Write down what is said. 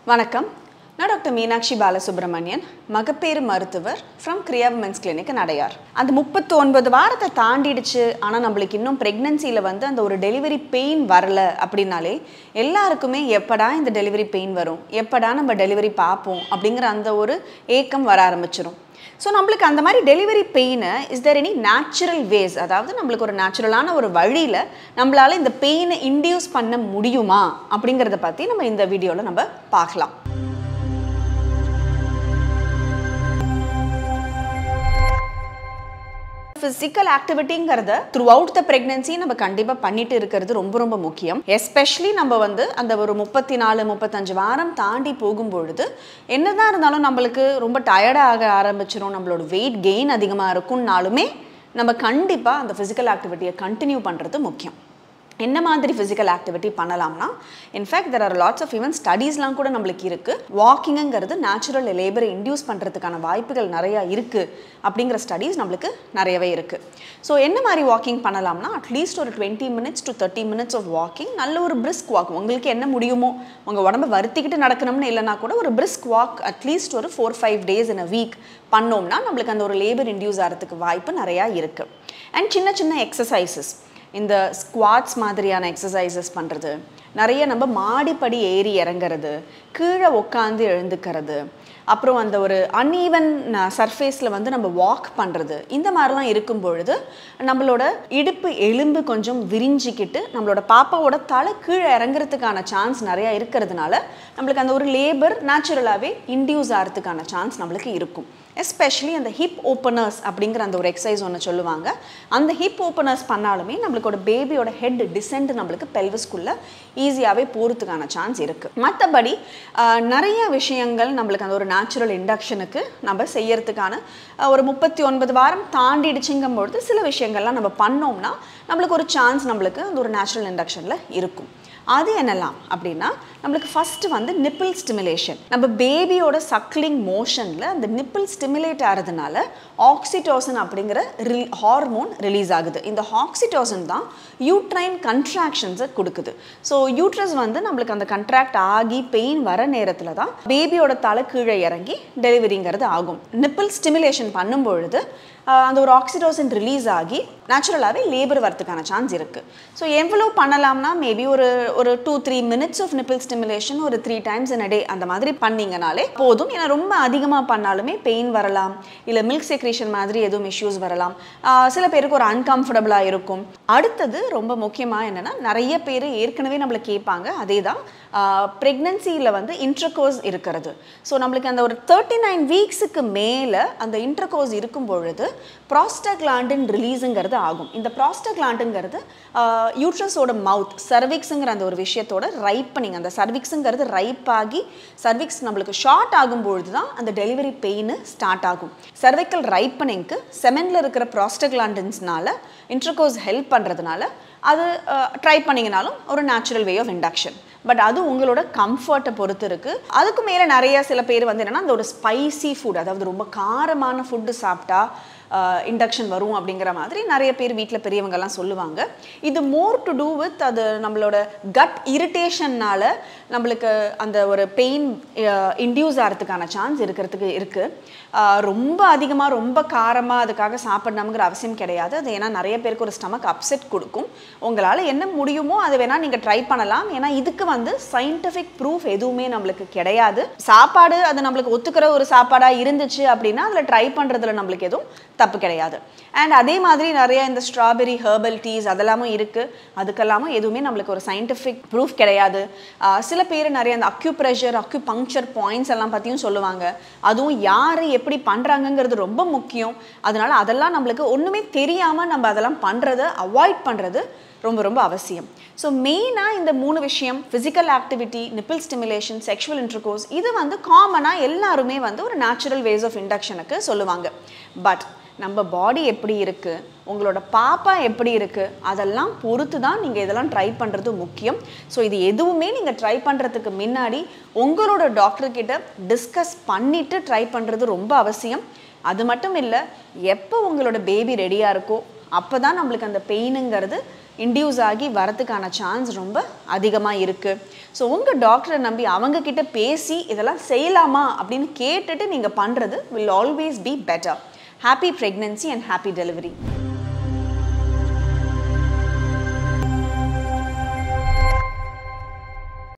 வணக்கம். நான் டாக்டர் மீனாட்சி பாலசுப்ரமணியன், மகப்பேறு மருத்துவர் from Kriya women's clinic Adyar. அந்த 39 வாரத்தை தாண்டிடுச்சு, ஆனால் நம்மளுக்கு இன்னும் ப்ரெக்னன்சியில் அந்த ஒரு டெலிவரி பெயின் வரல அப்படின்னாலே எல்லாருக்குமே எப்படா இந்த டெலிவரி பெயின் வரும், எப்படா நம்ம டெலிவரி பார்ப்போம் அப்படிங்கிற அந்த ஒரு ஏக்கம் வர ஆரம்பிச்சிடும். ஸோ நம்மளுக்கு அந்த மாதிரி டெலிவரி பெயினை is there any natural ways, அதாவது நம்மளுக்கு ஒரு நேச்சுரலான ஒரு வழியில் நம்மளால் இந்த பெயினை இன்டியூஸ் பண்ண முடியுமா அப்படிங்கிறத பற்றி நம்ம இந்த வீடியோவில் நம்ம பார்க்கலாம். ஃபிசிக்கல் ஆக்டிவிட்டிங்கிறத த்ரூ அவுட் த ப்ரெக்னன்சி நம்ம கண்டிப்பாக பண்ணிட்டு இருக்கிறது ரொம்ப ரொம்ப முக்கியம். எஸ்பெஷலி நம்ம அந்த ஒரு 34-35 வாரம் தாண்டி போகும்பொழுது என்னதான் இருந்தாலும் நம்மளுக்கு ரொம்ப டயர்டாக ஆரம்பிச்சிடும், நம்மளோட வெயிட் கெயின் அதிகமாக இருக்கும்னாலுமே நம்ம கண்டிப்பாக அந்த ஃபிசிக்கல் ஆக்டிவிட்டியை கண்டினியூ பண்ணுறது முக்கியம். என்ன மாதிரி ஃபிசிக்கல் ஆக்டிவிட்டி பண்ணலாம்னா, in fact there are lots of even ஸ்டடீஸ்லாம் கூட நம்மளுக்கு இருக்குது. வாக்கிங்குங்கிறது நேச்சுரல் லேபரை இன்டியூஸ் பண்ணுறதுக்கான வாய்ப்புகள் நிறையா இருக்குது அப்படிங்கிற ஸ்டடீஸ் நம்மளுக்கு நிறையவே இருக்குது. ஸோ என்ன மாதிரி வாக்கிங் பண்ணலாம்னா, அட்லீஸ்ட் ஒரு 20 minutes to 30 minutes of walking, நல்ல ஒரு பிரிஸ்க் வாக், உங்களுக்கு என்ன முடியுமோ, உங்கள் உடம்பை வருத்திக்கிட்டு நடக்கணும்னு இல்லைனா கூட ஒரு பிரிஸ்க் வாக் அட்லீஸ்ட் ஒரு 4-5 days in a week பண்ணோம்னா நம்மளுக்கு அந்த ஒரு லேபர் இன்டியூஸ் ஆகிறதுக்கு வாய்ப்பு நிறையா இருக்குது. அண்ட் சின்ன சின்ன எக்ஸசைசஸ், இந்த ஸ்குவாட்ஸ் மாதிரியான எக்ஸசைசஸ் பண்ணுறது, நிறைய நம்ம மாடிப்படி ஏறி இறங்கிறது, கீழே உட்காந்து எழுந்துக்கிறது, அப்புறம் அந்த ஒரு அன்ஈவன் சர்ஃபேஸில் நம்ம வாக் பண்ணுறது, இந்த மாதிரிலாம் இருக்கும் பொழுது நம்மளோட இடுப்பு எலும்பு கொஞ்சம் விரிஞ்சிக்கிட்டு நம்மளோட பாப்பாவோட தலை கீழே இறங்குறதுக்கான சான்ஸ் நிறையா இருக்கிறதுனால நம்மளுக்கு அந்த ஒரு லேபர் நேச்சுரலாகவே இன்டியூஸ் ஆகிறதுக்கான சான்ஸ் நம்மளுக்கு இருக்கும். எஸ்பெஷலி அந்த ஹிப் ஓப்பனர்ஸ் அப்படிங்கிற அந்த ஒரு எக்ஸசைஸ் ஒன்று சொல்லுவாங்க. அந்த ஹிப் ஓப்பனர்ஸ் பண்ணாலுமே நம்மளுக்கு பேபியோட ஹெட் டிசென்ட் நம்மளுக்கு பெல்விஸ்குள்ளே ஈஸியாகவே போகிறதுக்கான சான்ஸ் இருக்குது. மற்றபடி நிறைய விஷயங்கள் நம்மளுக்கு அந்த ஒரு நேச்சுரல் இண்டக்ஷனுக்கு நம்ம செய்யறதுக்கான ஒரு 39 வாரம் தாண்டிடுச்சுங்கும்பொழுது சில விஷயங்கள்லாம் நம்ம பண்ணோம்னா நம்மளுக்கு ஒரு சான்ஸ் நம்மளுக்கு அந்த ஒரு நேச்சுரல் இண்டக்ஷனில் இருக்கும். அது என்னலாம் அப்படின்னா, நம்மளுக்கு ஃபஸ்ட்டு நிப்பிள் ஸ்டிமுலேஷன். நம்ம பேபியோட சக்லிங் மோஷனில் அந்த நிப்பிள் ஸ்டிமுலேட் ஆகிறதுனால ஆக்சிடோசன் அப்படிங்கிற ஹார்மோன் ரிலீஸ் ஆகுது. இந்த ஆக்சிடோசன் தான் யூட்ரைன் கன்ட்ராக்ஷன்ஸை கொடுக்குது. ஸோ யூட்ரஸ் நம்மளுக்கு அந்த கண்ட்ராக்ட் ஆகி பெயின் வர நேரத்தில் தான் பேபியோட தலை கீழே இறங்கி டெலிவரிங்கிறது ஆகும். நிப்பிள் ஸ்டிமுலேஷன் பண்ணும்பொழுது அந்த ஒரு ஆக்சிடோசன் ரிலீஸ் ஆகி நேச்சுரலாகவே லேபர் வரதுக்கான சான்ஸ் இருக்குது. ஸோ எவ்வளோ பண்ணலாம்னா, மேபி ஒரு 2-3 minutes ஆஃப் நிப்பிள் ஸ்டிமுலேஷன் ஒரு 3 times in a day அந்த மாதிரி பண்ணிங்கனாலே போதும். ஏன்னா ரொம்ப அதிகமாக பண்ணாலுமே பெயின் வரலாம், இல்லை மில்க் செக்ரேஷன் மாதிரி எதுவும் இஷ்யூஸ் வரலாம், சில பேருக்கு ஒரு அன்கம்ஃபர்டபுளாக இருக்கும். அடுத்தது ரொம்ப முக்கியமாக என்னென்னா, நிறைய பேர் ஏற்கனவே நம்மளை கேட்பாங்க, அதே தான் ப்ரெக்னன்சியில் இன்டர்கோர்ஸ் இருக்கிறது. ஸோ நம்மளுக்கு அந்த ஒரு 39 வீக்ஸுக்கு மேலே அந்த இன்டர்கோர்ஸ் இருக்கும் பொழுது ப்ராஸ்டாக்லாண்டின் ரிலீஸுங்கிறது ஆகும். இந்த ப்ராஸ்டாக்லாண்டுங்கிறது யூட்ரஸோட மவுத், சர்விக்ஸுங்கிற அந்த ஒரு விஷயத்தோட ரைப்பனிங், அந்த சர்விக்ஸுங்கிறது ரைப் ஆகி சர்விக்ஸ் நம்மளுக்கு ஷார்ட் ஆகும்பொழுது தான் அந்த டெலிவரி பெயின் ஸ்டார்ட் ஆகும். சர்விக்கல் ரைப்பனிங்க்கு செமெனில் இருக்கிற ப்ராஸ்டாக்லாண்டின்ஸ்னால இன்டர்கோர்ஸ் ஹெல்ப் பண்ணுறதுனால அது ட்ரை பண்ணிங்கனாலும் ஒரு natural way of induction. But அது உங்களோட கம்ஃபர்ட்டை பொறுத்து இருக்குது. அதுக்கு மேலே நிறைய சில பேர் என்னென்னா, அந்த ஒரு ஸ்பைசி ஃபுட், அதாவது ரொம்ப காரமான ஃபுட்டு சாப்பிட்டா இண்டக்ஷன் வரும் அப்படிங்கிற மாதிரி நிறைய பேர் வீட்டில் பெரியவங்கெல்லாம் சொல்லுவாங்க. இது மோர் டு டூ வித் அது நம்மளோட கட் இரிட்டேஷன்னால் நம்மளுக்கு அந்த ஒரு பெயின் இன்டியூஸ் ஆகிறதுக்கான சான்ஸ் இருக்குது. ரொம்ப அதிகமாக ரொம்ப காரமாக அதுக்காக சாப்பிடணுங்கிற அவசியம் கிடையாது. அது ஏன்னா நிறைய பேருக்கு ஒரு ஸ்டமக் அப்செட் கொடுக்கும். உங்களால் என்ன முடியுமோ அது வேணால் நீங்கள் ட்ரை பண்ணலாம். ஏன்னா இதுக்கு சயின்டிஃபிக் ப்ரூஃப் எதுவுமே நம்மளுக்கு கிடையாது. சாப்பாடு அது நம்மளுக்கு ஒத்துக்கிற ஒரு சாப்பாடாக இருந்துச்சு அப்படின்னா அதில் ட்ரை பண்ணுறதுல நம்மளுக்கு எதுவும் தப்பு கிடையாது. அண்ட் அதே மாதிரி நிறைய இந்த ஸ்ட்ராபெரி ஹெர்பல் டீஸ் அதெல்லாமும் இருக்குது. அதுக்கெல்லாமும் எதுவுமே நம்மளுக்கு ஒரு சயின்டிஃபிக் ப்ரூஃப் கிடையாது. சில பேர் நிறைய அந்த அக்யூப்ரெஷர், அக்யூபங்க்சர் பாயிண்ட்ஸ் எல்லாம் பற்றியும் சொல்லுவாங்க. அதுவும் யார் எப்படி பண்ணுறாங்கங்கிறது ரொம்ப முக்கியம். அதனால் அதெல்லாம் நம்மளுக்கு ஒன்றுமே தெரியாமல் நம்ம அதெல்லாம் பண்ணுறதை அவாய்ட் பண்ணுறது ரொம்ப ரொம்ப அவசியம். ஸோ மெயினாக இந்த 3 விஷயம், physical activity, nibble stimulation, sexual intercourse, இது காமனாக எல்லாருமே ஒரு நேச்சுரல் வேஸ் ஆஃப் இண்டக்ஷனுக்கு சொல்லுவாங்க. பட் நம்ம பாடி எப்படி இருக்குது, உங்களோட பாப்பா எப்படி இருக்குது, அதெல்லாம் பொறுத்து தான் நீங்கள் இதெல்லாம் ட்ரை பண்ணுறது முக்கியம். ஸோ இது எதுவுமே நீங்கள் ட்ரை பண்ணுறதுக்கு முன்னாடி உங்களோட டாக்டர்கிட்ட டிஸ்கஸ் பண்ணிவிட்டு ட்ரை பண்ணுறது ரொம்ப அவசியம். அது மட்டும் இல்லை, எப்போ உங்களோட பேபி ரெடியாக இருக்கோ அப்போ தான் நம்மளுக்கு அந்த பெயினுங்கிறது இன்டியூஸ் ஆகி வரதுக்கான சான்ஸ் ரொம்ப அதிகமாக இருக்குது. ஸோ உங்கள் டாக்டரை நம்பி அவங்கக்கிட்ட பேசி இதெல்லாம் செய்யலாமா அப்படின்னு கேட்டுட்டு நீங்கள் பண்ணுறது will always be better. Happy pregnancy and happy delivery.